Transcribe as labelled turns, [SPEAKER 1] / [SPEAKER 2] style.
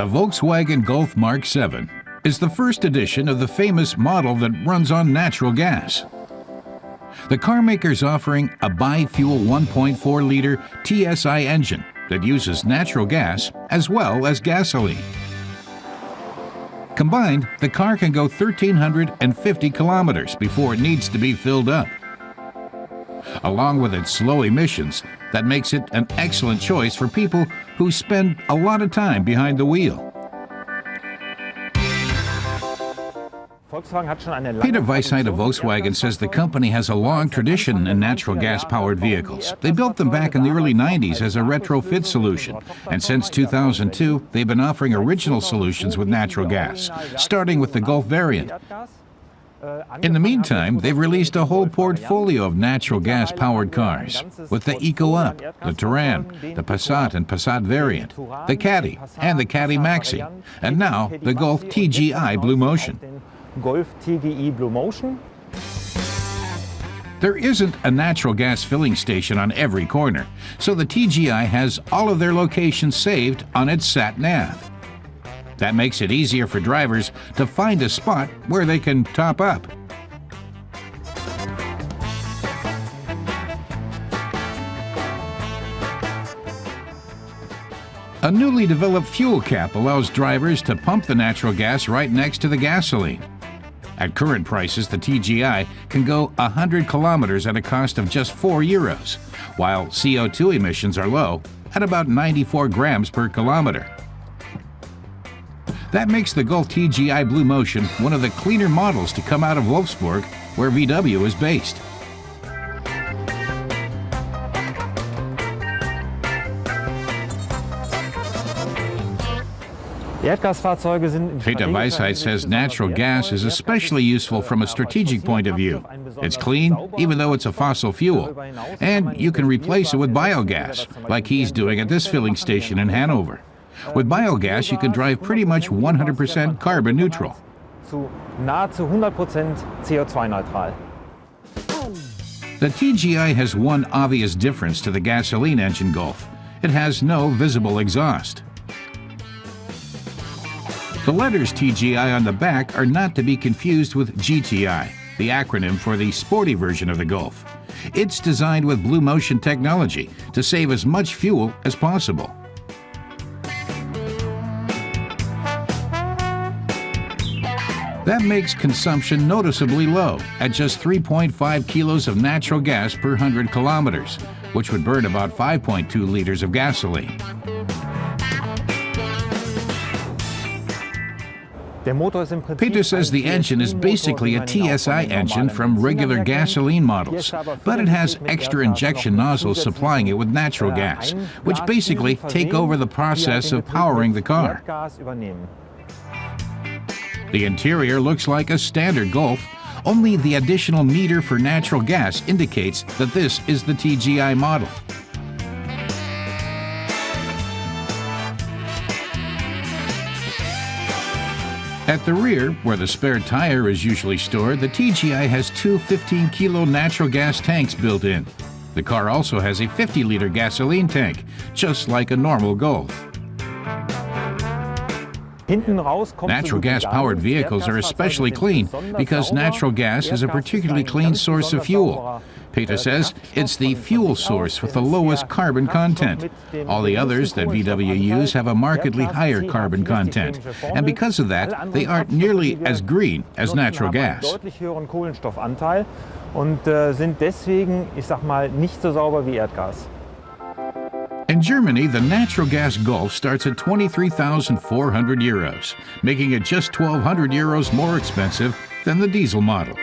[SPEAKER 1] The Volkswagen Golf Mark 7 is the first edition of the famous model that runs on natural gas. The carmaker's offering a bi-fuel 1.4-liter TSI engine that uses natural gas as well as gasoline. Combined, the car can go 1,350 kilometers before it needs to be filled up. Along with its slow emissions, that makes it an excellent choice for people who spend a lot of time behind the wheel. Peter Weisheit of Volkswagen says the company has a long tradition in natural gas-powered vehicles. They built them back in the early 90s as a retrofit solution, and since 2002, they've been offering original solutions with natural gas, starting with the Golf variant. In the meantime, they've released a whole portfolio of natural gas-powered cars, with the Eco-Up, the Touran, the Passat and Passat variant, the Caddy, and the Caddy Maxi, and now the Golf TGI Blue Motion. There isn't a natural gas filling station on every corner, so the TGI has all of their locations saved on its sat-nav. That makes it easier for drivers to find a spot where they can top up. A newly developed fuel cap allows drivers to pump the natural gas right next to the gasoline. At current prices, the TGI can go 100 kilometers at a cost of just €4, while CO2 emissions are low at about 94 grams per kilometer. That makes the Golf TGI Blue Motion one of the cleaner models to come out of Wolfsburg, where VW is based. Peter Weisheit says natural gas is especially useful from a strategic point of view. It's clean, even though it's a fossil fuel, and you can replace it with biogas, like he's doing at this filling station in Hanover. With biogas, you can drive pretty much 100% carbon neutral. The TGI has one obvious difference to the gasoline engine Golf. It has no visible exhaust. The letters TGI on the back are not to be confused with GTI, the acronym for the sporty version of the Golf. It's designed with Blue Motion technology to save as much fuel as possible. That makes consumption noticeably low at just 3.5 kilos of natural gas per 100 kilometers, which would burn about 5.2 liters of gasoline. Peter says the engine is basically a TSI engine from regular gasoline models, but it has extra injection nozzles supplying it with natural gas, which basically take over the process of powering the car. The interior looks like a standard Golf, only the additional meter for natural gas indicates that this is the TGI model. At the rear, where the spare tire is usually stored, the TGI has two 15-kilo natural gas tanks built in. The car also has a 50-liter gasoline tank, just like a normal Golf. Natural gas-powered vehicles are especially clean because natural gas is a particularly clean source of fuel. Peter says it's the fuel source with the lowest carbon content. All the others that VW use have a markedly higher carbon content, and because of that, they aren't nearly as green as natural gas. In Germany, the natural gas Golf starts at €23,400, making it just €1,200 more expensive than the diesel model.